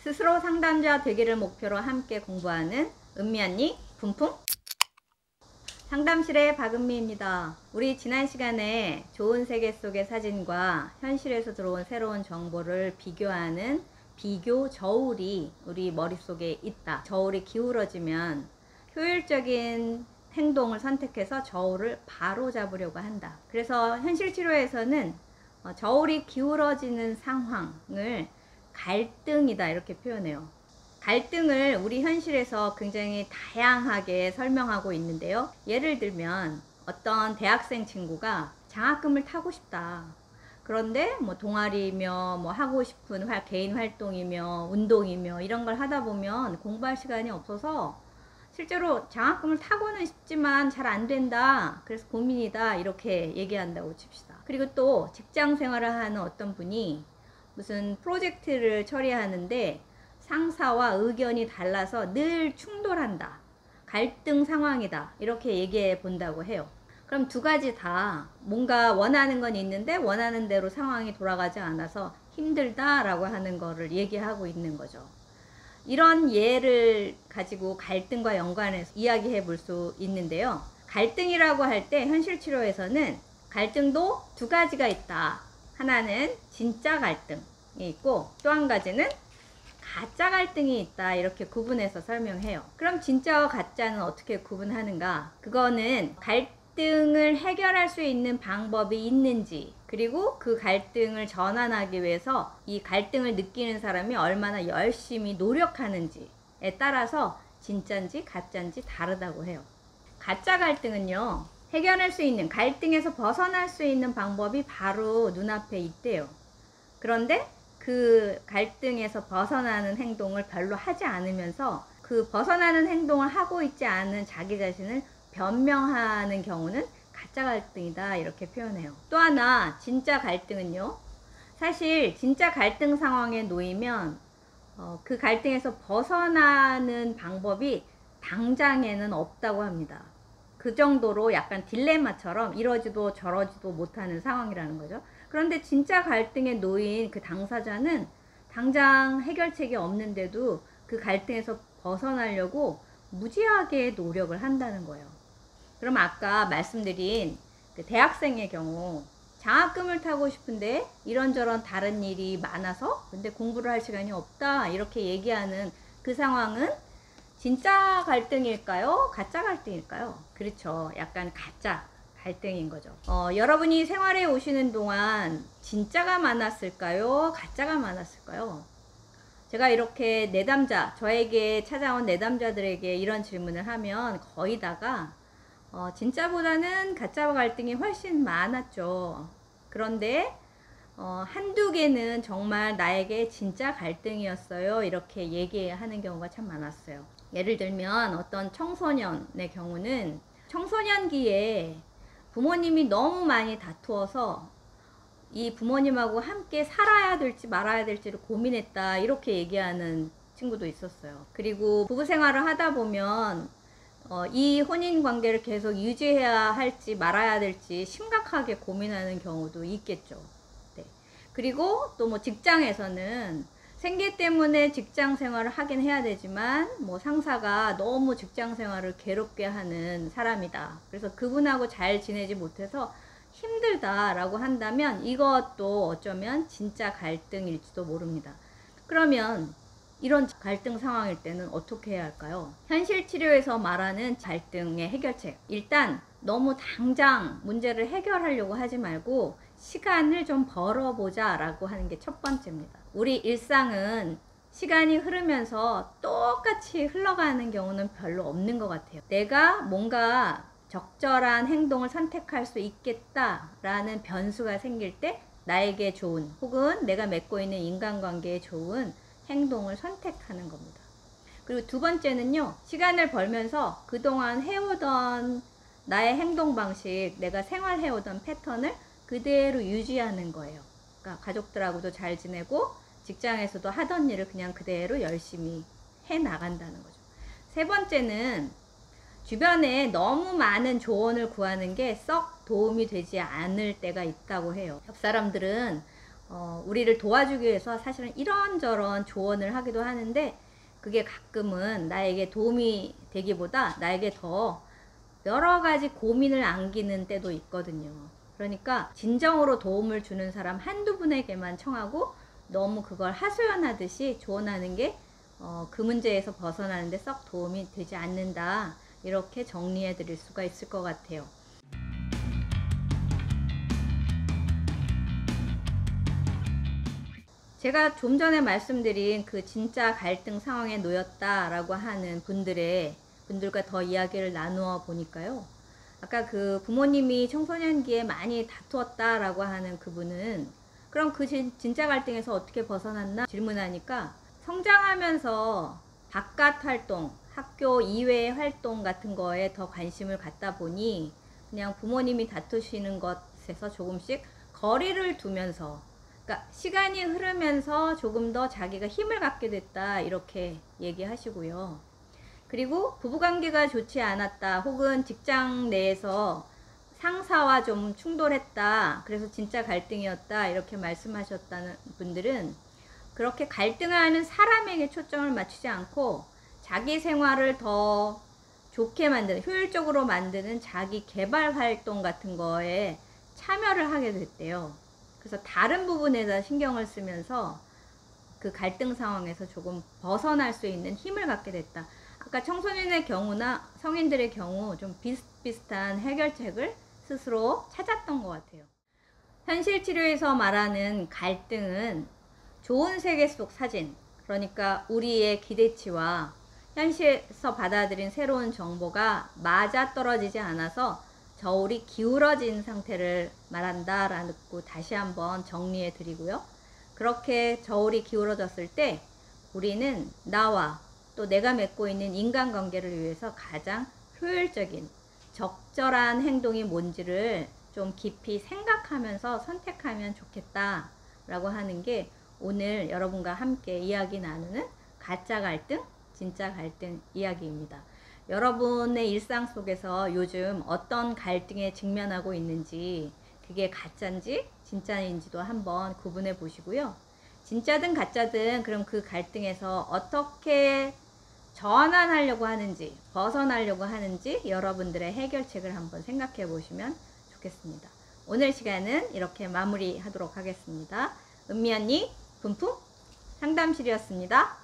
스스로 상담자 되기를 목표로 함께 공부하는 은미언니 품품 상담실의 박은미입니다. 우리 지난 시간에 좋은 세계 속의 사진과 현실에서 들어온 새로운 정보를 비교하는 비교 저울이 우리 머릿속에 있다. 저울이 기울어지면 효율적인 행동을 선택해서 저울을 바로 잡으려고 한다. 그래서 현실 치료에서는 저울이 기울어지는 상황을 갈등이다 이렇게 표현해요. 갈등을 우리 현실에서 굉장히 다양하게 설명하고 있는데요. 예를 들면 어떤 대학생 친구가 장학금을 타고 싶다. 그런데 뭐 동아리며 뭐 하고 싶은 개인 활동이며 운동이며 이런 걸 하다 보면 공부할 시간이 없어서 실제로 장학금을 타고는 싶지만 잘 안 된다. 그래서 고민이다. 이렇게 얘기한다고 칩시다. 그리고 또 직장 생활을 하는 어떤 분이 무슨 프로젝트를 처리하는데 상사와 의견이 달라서 늘 충돌한다. 갈등 상황이다. 이렇게 얘기해 본다고 해요. 그럼 두 가지 다 뭔가 원하는 건 있는데 원하는 대로 상황이 돌아가지 않아서 힘들다라고 하는 거를 얘기하고 있는 거죠. 이런 예를 가지고 갈등과 연관해서 이야기해 볼 수 있는데요. 갈등이라고 할 때 현실 치료에서는 갈등도 두 가지가 있다. 하나는 진짜 갈등이 있고 또 한 가지는 가짜 갈등이 있다. 이렇게 구분해서 설명해요. 그럼 진짜와 가짜는 어떻게 구분하는가? 그거는 갈등을 해결할 수 있는 방법이 있는지, 그리고 그 갈등을 전환하기 위해서 이 갈등을 느끼는 사람이 얼마나 열심히 노력하는지에 따라서 진짜인지 가짜인지 다르다고 해요. 가짜 갈등은요, 해결할 수 있는, 갈등에서 벗어날 수 있는 방법이 바로 눈앞에 있대요. 그런데 그 갈등에서 벗어나는 행동을 별로 하지 않으면서 그 벗어나는 행동을 하고 있지 않은 자기 자신을 변명하는 경우는 가짜 갈등이다 이렇게 표현해요. 또 하나 진짜 갈등은요, 사실 진짜 갈등 상황에 놓이면 그 갈등에서 벗어나는 방법이 당장에는 없다고 합니다. 그 정도로 약간 딜레마처럼 이러지도 저러지도 못하는 상황이라는 거죠. 그런데 진짜 갈등에 놓인 그 당사자는 당장 해결책이 없는데도 그 갈등에서 벗어나려고 무지하게 노력을 한다는 거예요. 그럼 아까 말씀드린 그 대학생의 경우 장학금을 타고 싶은데 이런저런 다른 일이 많아서 근데 공부를 할 시간이 없다 이렇게 얘기하는 그 상황은 진짜 갈등일까요? 가짜 갈등일까요? 그렇죠. 약간 가짜 갈등인 거죠. 여러분이 생활에 오시는 동안 진짜가 많았을까요? 가짜가 많았을까요? 제가 이렇게 내담자, 저에게 찾아온 내담자들에게 이런 질문을 하면 거의 다가 진짜보다는 가짜 갈등이 훨씬 많았죠. 그런데 한두 개는 정말 나에게 진짜 갈등이었어요. 이렇게 얘기하는 경우가 참 많았어요. 예를 들면 어떤 청소년의 경우는 청소년기에 부모님이 너무 많이 다투어서 이 부모님하고 함께 살아야 될지 말아야 될지를 고민했다 이렇게 얘기하는 친구도 있었어요. 그리고 부부 생활을 하다 보면 이 혼인 관계를 계속 유지해야 할지 말아야 될지 심각하게 고민하는 경우도 있겠죠. 네. 그리고 또 뭐 직장에서는 생계 때문에 직장 생활을 하긴 해야 되지만 뭐 상사가 너무 직장 생활을 괴롭게 하는 사람이다. 그래서 그분하고 잘 지내지 못해서 힘들다라고 한다면 이것도 어쩌면 진짜 갈등일지도 모릅니다. 그러면 이런 갈등 상황일 때는 어떻게 해야 할까요? 현실 치료에서 말하는 갈등의 해결책. 일단 너무 당장 문제를 해결하려고 하지 말고 시간을 좀 벌어보자 라고 하는 게 첫 번째입니다. 우리 일상은 시간이 흐르면서 똑같이 흘러가는 경우는 별로 없는 것 같아요. 내가 뭔가 적절한 행동을 선택할 수 있겠다라는 변수가 생길 때 나에게 좋은 혹은 내가 맺고 있는 인간관계에 좋은 행동을 선택하는 겁니다. 그리고 두 번째는요, 시간을 벌면서 그동안 해오던 나의 행동 방식, 내가 생활해오던 패턴을 그대로 유지하는 거예요. 그러니까 가족들하고도 잘 지내고 직장에서도 하던 일을 그냥 그대로 열심히 해 나간다는 거죠. 세 번째는 주변에 너무 많은 조언을 구하는 게 썩 도움이 되지 않을 때가 있다고 해요. 옆 사람들은 우리를 도와주기 위해서 사실은 이런저런 조언을 하기도 하는데, 그게 가끔은 나에게 도움이 되기보다 나에게 더 여러 가지 고민을 안기는 때도 있거든요. 그러니까 진정으로 도움을 주는 사람 한두 분에게만 청하고, 너무 그걸 하소연하듯이 조언하는 게 그 문제에서 벗어나는데 썩 도움이 되지 않는다, 이렇게 정리해 드릴 수가 있을 것 같아요. 제가 좀 전에 말씀드린 그 진짜 갈등 상황에 놓였다라고 하는 분들과 더 이야기를 나누어 보니까요, 아까 그 부모님이 청소년기에 많이 다투었다라고 하는 그분은, 그럼 그 진짜 갈등에서 어떻게 벗어났나 질문하니까, 성장하면서 바깥 활동, 학교 이외의 활동 같은 거에 더 관심을 갖다 보니, 그냥 부모님이 다투시는 것에서 조금씩 거리를 두면서, 그러니까 시간이 흐르면서 조금 더 자기가 힘을 갖게 됐다, 이렇게 얘기하시고요. 그리고 부부관계가 좋지 않았다, 혹은 직장 내에서 상사와 좀 충돌했다, 그래서 진짜 갈등이었다, 이렇게 말씀하셨다는 분들은, 그렇게 갈등하는 사람에게 초점을 맞추지 않고 자기 생활을 더 좋게 만드는, 효율적으로 만드는 자기 개발 활동 같은 거에 참여를 하게 됐대요. 그래서 다른 부분에다 신경을 쓰면서 그 갈등 상황에서 조금 벗어날 수 있는 힘을 갖게 됐다. 아까 청소년의 경우나 성인들의 경우 좀 비슷비슷한 해결책을 스스로 찾았던 것 같아요. 현실 치료에서 말하는 갈등은 좋은 세계 속 사진, 그러니까 우리의 기대치와 현실에서 받아들인 새로운 정보가 맞아떨어지지 않아서 저울이 기울어진 상태를 말한다라고 다시 한번 정리해 드리고요. 그렇게 저울이 기울어졌을 때 우리는 나와 또 내가 맺고 있는 인간관계를 위해서 가장 효율적인, 적절한 행동이 뭔지를 좀 깊이 생각하면서 선택하면 좋겠다 라고 하는 게 오늘 여러분과 함께 이야기 나누는 가짜 갈등, 진짜 갈등 이야기입니다. 여러분의 일상 속에서 요즘 어떤 갈등에 직면하고 있는지, 그게 가짜인지 진짜인지도 한번 구분해 보시고요. 진짜든 가짜든 그럼 그 갈등에서 어떻게 전환하려고 하는지, 벗어나려고 하는지 여러분들의 해결책을 한번 생각해 보시면 좋겠습니다. 오늘 시간은 이렇게 마무리하도록 하겠습니다. 은미 언니 분품 상담실이었습니다.